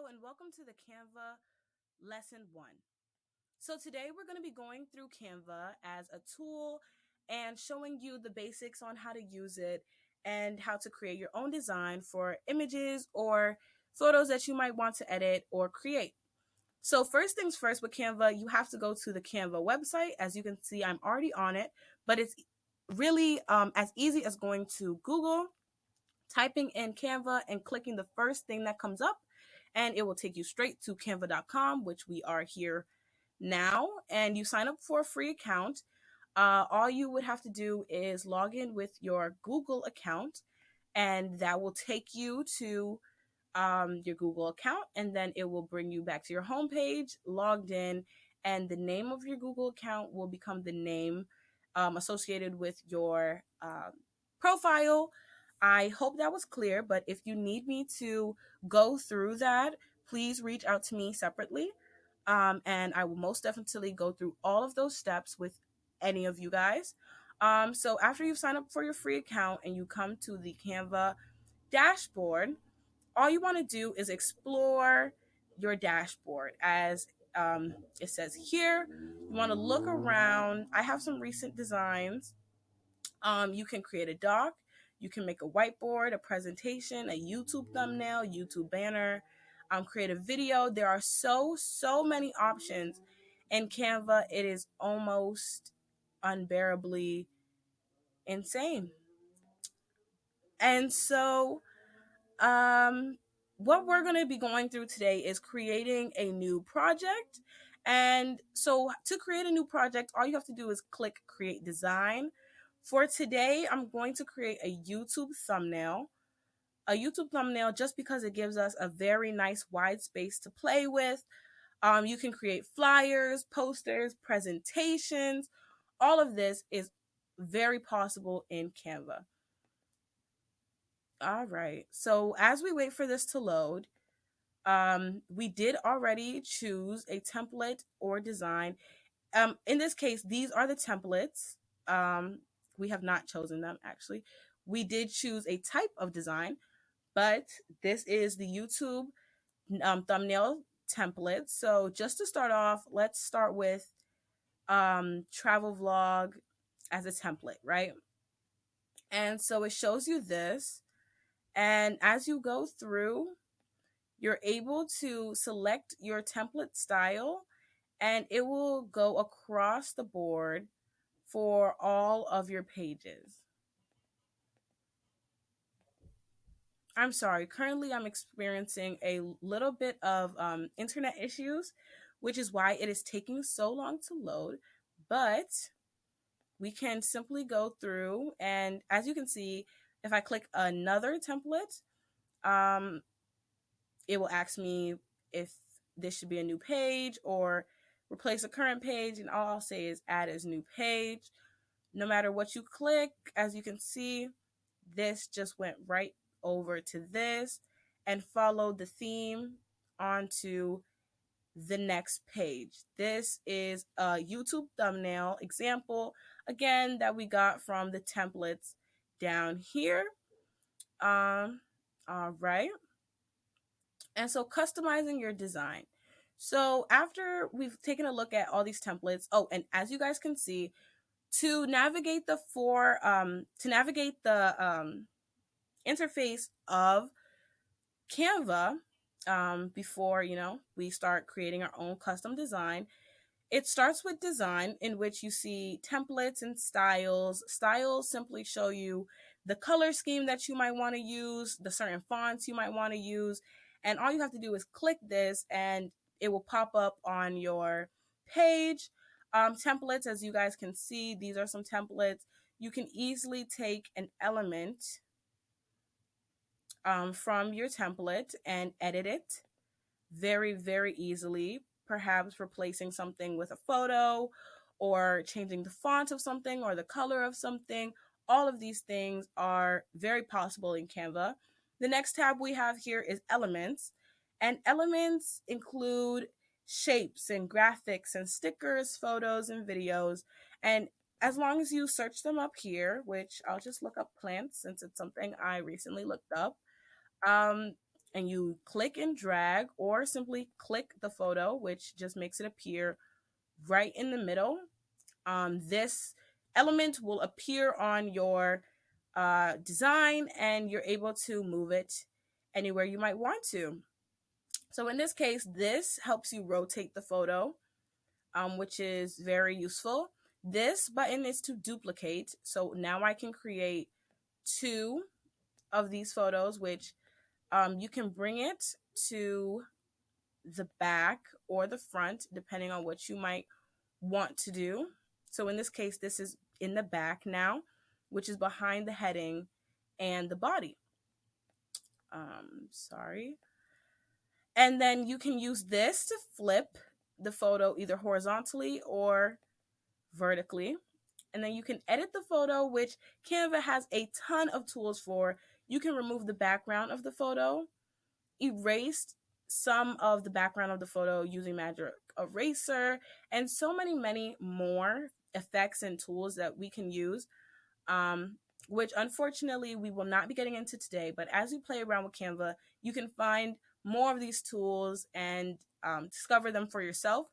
and welcome to the Canva Lesson 1. So today we're going to be going through Canva as a tool and showing you the basics on how to use it and how to create your own design for images or photos that you might want to edit or create. So first things first with Canva, you have to go to the Canva website. As you can see, I'm already on it, but it's really as easy as going to Google, typing in Canva and clicking the first thing that comes up, and it will take you straight to canva.com, which we are here now. And you sign up for a free account. All you would have to do is log in with your Google account, and that will take you to your Google account, and then it will bring you back to your homepage, logged in, and the name of your Google account will become the name associated with your profile. I hope that was clear, but if you need me to go through that, please reach out to me separately. And I will most definitely go through all of those steps with any of you guys. So after you've signed up for your free account and you come to the Canva dashboard, all you want to do is explore your dashboard. As it says here, you want to look around. I have some recent designs. You can create a doc, you can make a whiteboard, a presentation, a YouTube thumbnail, YouTube banner, create a video. There are so many options in Canva. It is almost unbearably insane. And so, what we're going to be going through today is creating a new project. And so, to create a new project, all you have to do is click Create Design. For today, I'm going to create a YouTube thumbnail. A YouTube thumbnail just because it gives us a very nice wide space to play with. You can create flyers, posters, presentations. All of this is very possible in Canva. All right. So as we wait for this to load, we did already choose a template or design. In this case, these are the templates. We have not chosen them actually. We did choose a type of design, but this is the YouTube thumbnail template. So just to start off, let's start with travel vlog as a template, right? And so it shows you this. And as you go through, you're able to select your template style and it will go across the board for all of your pages. I'm sorry, currently I'm experiencing a little bit of internet issues, which is why it is taking so long to load. But we can simply go through, and as you can see, if I click another template, um, it will ask me if this should be a new page or replace a current page, and all I'll say is add as new page. No matter what you click, as you can see, this just went right over to this and followed the theme onto the next page. This is a YouTube thumbnail example, again, that we got from the templates down here. All right. And so customizing your design. So after we've taken a look at all these templates, oh, and as you guys can see, to navigate the interface of Canva, before we start creating our own custom design, it starts with design, in which you see templates and styles. Styles simply show you the color scheme that you might want to use, the certain fonts you might want to use, and all you have to do is click this and it will pop up on your page. Templates, as you guys can see, these are some templates. You can easily take an element from your template and edit it very easily, perhaps replacing something with a photo or changing the font of something or the color of something. All of these things are very possible in Canva. The next tab we have here is elements, and elements include shapes and graphics and stickers, photos and videos. And as long as you search them up here, which I'll just look up plants since it's something I recently looked up, um, and you click and drag, or simply click the photo, which just makes it appear right in the middle. This element will appear on your design, and you're able to move it anywhere you might want to. So in this case, this helps you rotate the photo, which is very useful. This button is to duplicate. So now I can create two of these photos, which you can bring it to the back or the front, depending on what you might want to do. So in this case, this is in the back now, which is behind the heading and the body. Sorry. And then you can use this to flip the photo either horizontally or vertically. And then you can edit the photo, which Canva has a ton of tools for. You can remove the background of the photo, erase some of the background of the photo using Magic Eraser, and so many more effects and tools that we can use, which unfortunately we will not be getting into today. But as you play around with Canva, you can find more of these tools and discover them for yourself.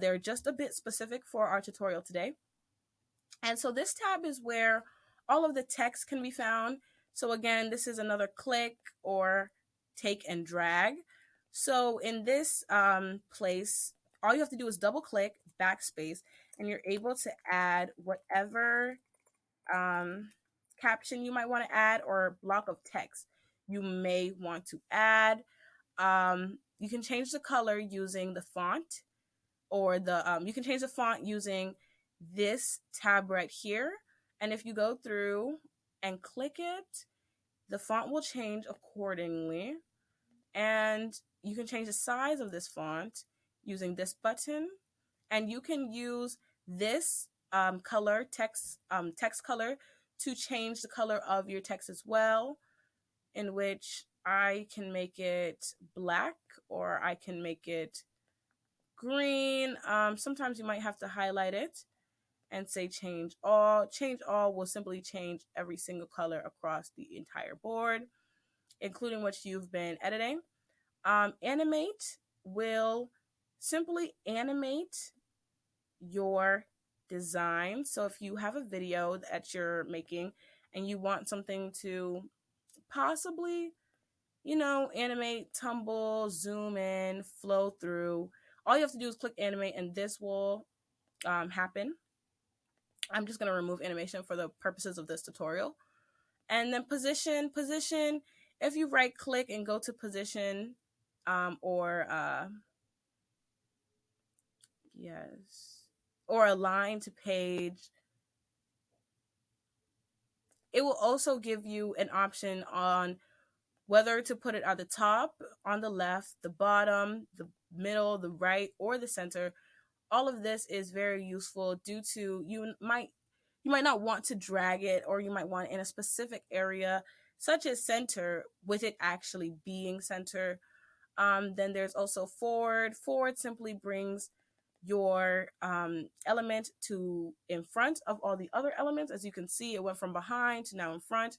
They're just a bit specific for our tutorial today. And so this tab is where all of the text can be found. So again, this is another click or take and drag. So in this place, all you have to do is double click, backspace, and you're able to add whatever caption you might want to add or block of text you may want to add. You can change the color using the font, or you can change the font using this tab right here. And if you go through and click it, the font will change accordingly. And you can change the size of this font using this button. And you can use this color text color to change the color of your text as well, in which I can make it black or I can make it green. Sometimes you might have to highlight it and say change all. Change all will simply change every single color across the entire board, including what you've been editing. Animate will simply animate your design. So if you have a video that you're making and you want something to possibly, animate, tumble, zoom in, flow through, all you have to do is click animate and this will happen. I'm just going to remove animation for the purposes of this tutorial. And then position, if you right click and go to position, or align to page, it will also give you an option on whether to put it at the top, on the left, the bottom, the middle, the right, or the center. All of this is very useful due to you might not want to drag it, or you might want it in a specific area, such as center, with it actually being center. Then there's also forward. Forward simply brings your element to in front of all the other elements. As you can see, it went from behind to now in front.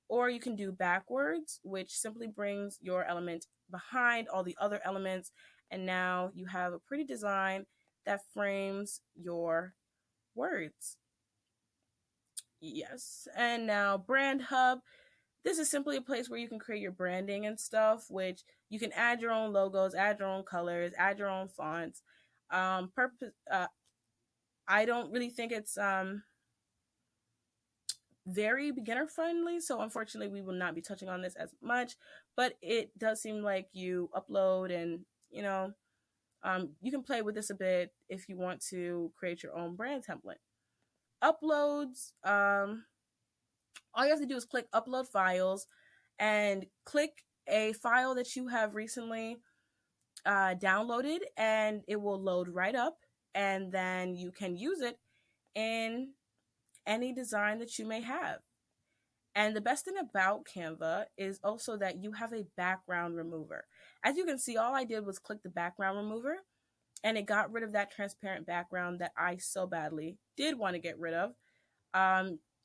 Or you can do backwards, which simply brings your element behind all the other elements. And now you have a pretty design that frames your words. Yes. And now Brand Hub. This is simply a place where you can create your branding and stuff, which you can add your own logos, add your own colors, add your own fonts. I don't really think it's very beginner friendly, so unfortunately we will not be touching on this as much, but it does seem like you upload and you can play with this a bit if you want to create your own brand template. Uploads, all you have to do is click upload files and click a file that you have recently downloaded, and it will load right up, and then you can use it in any design that you may have. And the best thing about Canva is also that you have a background remover. As you can see, all I did was click the background remover, and it got rid of that transparent background that I so badly did want to get rid of.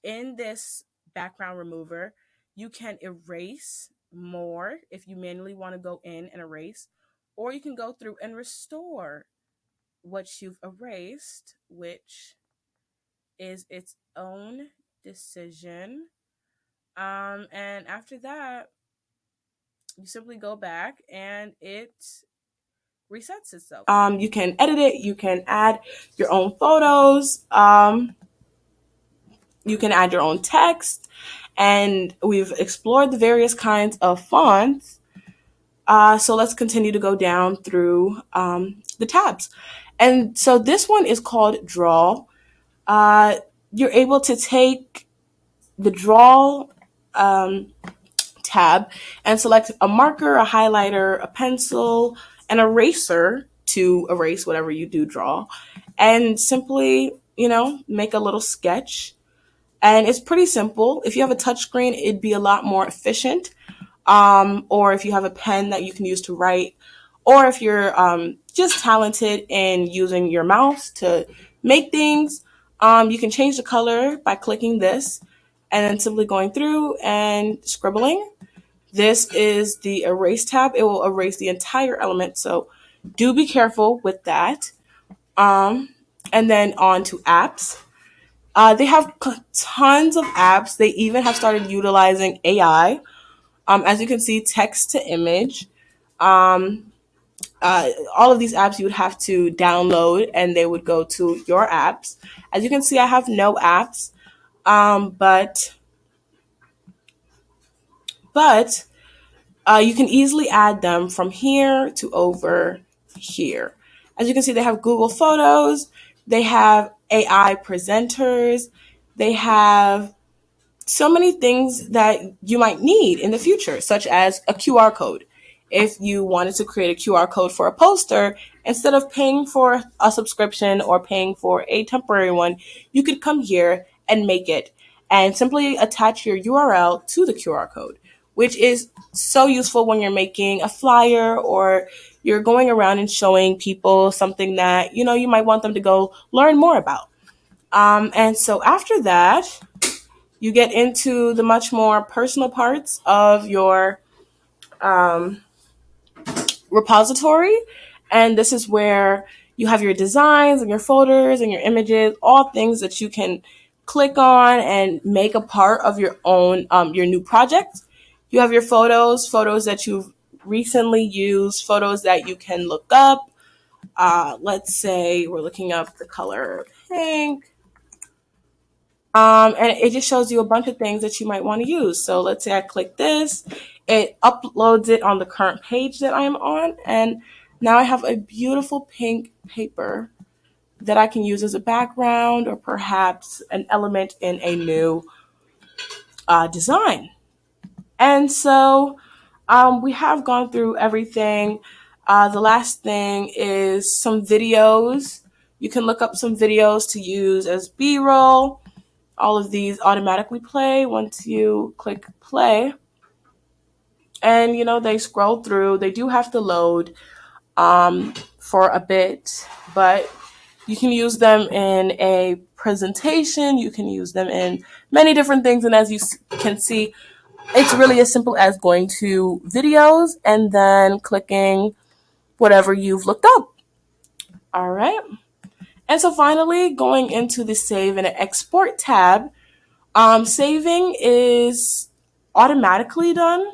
In this background remover, you can erase more if you manually want to go in and erase, or you can go through and restore what you've erased, which is its own decision. And after that, you simply go back and it resets itself. You can edit it, you can add your own photos, you can add your own text, and we've explored the various kinds of fonts. So let's continue to go down through the tabs. And so this one is called Draw. Uh, you're able to take the Draw um, tab and select a marker, a highlighter, a pencil, an eraser to erase whatever you do draw, and simply, make a little sketch. And it's pretty simple. If you have a touchscreen, it'd be a lot more efficient. Or if you have a pen that you can use to write, or if you're just talented in using your mouse to make things, you can change the color by clicking this and then simply going through and scribbling. This is the erase tab. It will erase the entire element, so do be careful with that. And then on to apps. They have tons of apps. They even have started utilizing AI. As you can see, text to image. All of these apps you would have to download and they would go to your apps. As you can see, I have no apps, but you can easily add them from here to over here. As you can see, they have Google Photos, they have AI presenters, they have so many things that you might need in the future, such as a QR code. If you wanted to create a QR code for a poster, instead of paying for a subscription or paying for a temporary one, you could come here and make it and simply attach your URL to the QR code, which is so useful when you're making a flyer or you're going around and showing people something that, you might want them to go learn more about. And so after that, you get into the much more personal parts of your repository. And this is where you have your designs and your folders and your images, all things that you can click on and make a part of your own, your new project. You have your photos that you've recently used, photos that you can look up. Let's say we're looking up the color pink. And it just shows you a bunch of things that you might want to use. So let's say I click this, it uploads it on the current page that I am on. And now I have a beautiful pink paper that I can use as a background or perhaps an element in a new design. And so we have gone through everything. The last thing is some videos. You can look up some videos to use as B-roll. All of these automatically play once you click play. And, they scroll through. They do have to load for a bit, but you can use them in a presentation. You can use them in many different things. And as you can see, it's really as simple as going to videos and then clicking whatever you've looked up. All right. And so finally, going into the save and export tab, saving is automatically done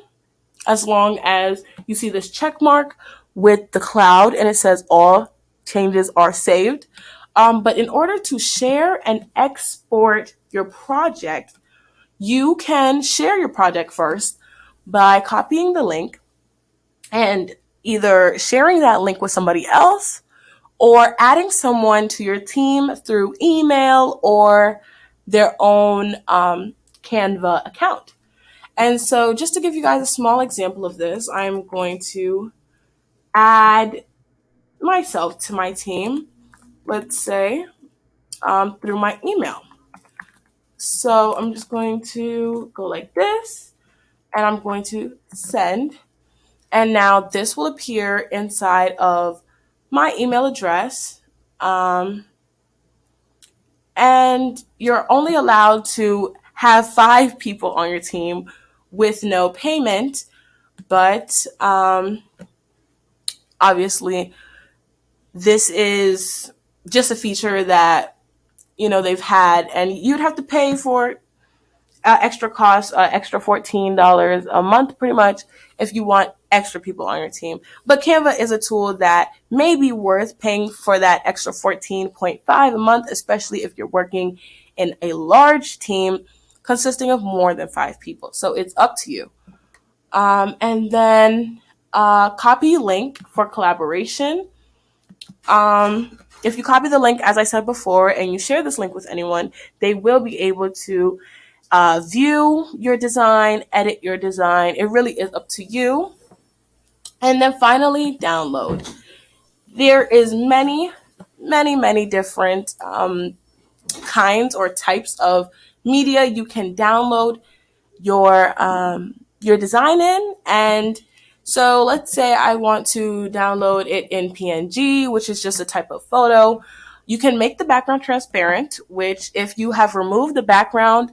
as long as you see this check mark with the cloud and it says all changes are saved. But in order to share and export your project, you can share your project first by copying the link and either sharing that link with somebody else or adding someone to your team through email or their own Canva account. And so just to give you guys a small example of this, I'm going to add myself to my team, let's say, through my email. So I'm just going to go like this, and I'm going to send. And now this will appear inside of my email address. And you're only allowed to have 5 people on your team with no payment. but obviously this is just a feature that they've had, and you'd have to pay for extra cost, extra $14 a month, pretty much, if you want extra people on your team. But Canva is a tool that may be worth paying for that extra 14.5 a month, especially if you're working in a large team consisting of more than 5 people. So it's up to you. And then copy link for collaboration. If you copy the link, as I said before, and you share this link with anyone, they will be able to view your design, edit your design. It really is up to you. And then finally, download. There is many different kinds or types of media you can download your design in. And so let's say I want to download it in PNG, which is just a type of photo. You can make the background transparent, which if you have removed the background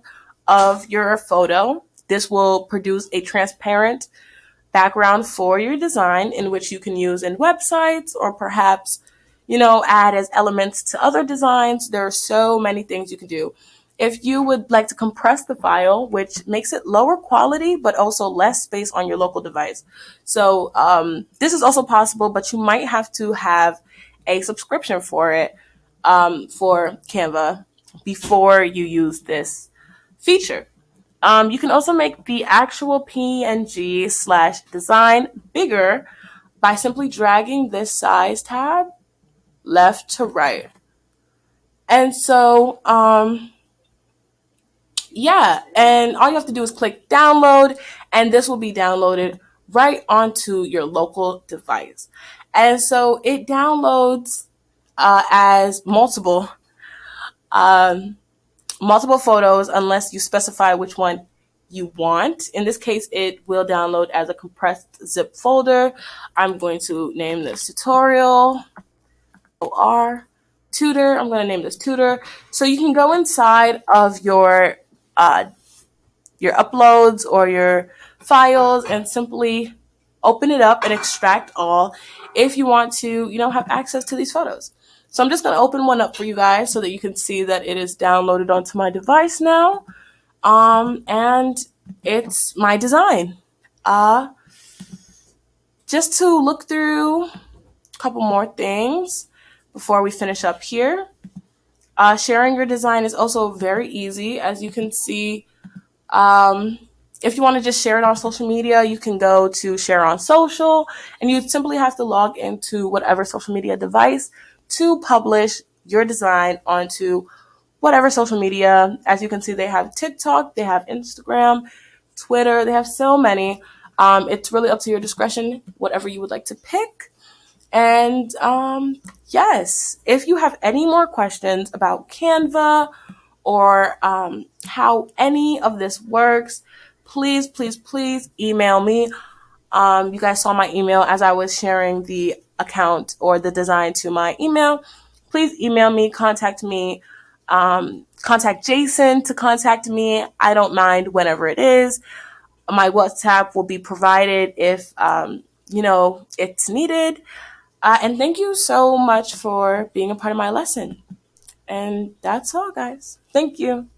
of your photo, this will produce a transparent background for your design, in which you can use in websites or perhaps, add as elements to other designs. There are so many things you can do. If you would like to compress the file, which makes it lower quality, but also less space on your local device. So this is also possible, but you might have to have a subscription for it, for Canva, before you use this feature. You can also make the actual PNG/design bigger by simply dragging this size tab left to right. And so, and all you have to do is click download, and this will be downloaded right onto your local device. And so it downloads as multiple photos, unless you specify which one you want. In this case, it will download as a compressed zip folder. I'm going to name this tutorial or tutor. I'm going to name this tutor. So you can go inside of your uploads or your files and simply open it up and extract all if you want to, have access to these photos. So I'm just going to open one up for you guys so that you can see that it is downloaded onto my device now. And it's my design. Just to look through a couple more things before we finish up here. Sharing your design is also very easy. As you can see, if you want to just share it on social media, you can go to share on social, and you simply have to log into whatever social media device to publish your design onto whatever social media. As you can see, they have TikTok, they have Instagram, Twitter, they have so many. It's really up to your discretion, whatever you would like to pick. And yes, if you have any more questions about Canva or how any of this works, please email me. You guys saw my email as I was sharing the account or the design to my email. Please email me, contact me, contact Jason to contact me. I don't mind whenever it is. My WhatsApp will be provided if, it's needed. And thank you so much for being a part of my lesson. And that's all, guys. Thank you.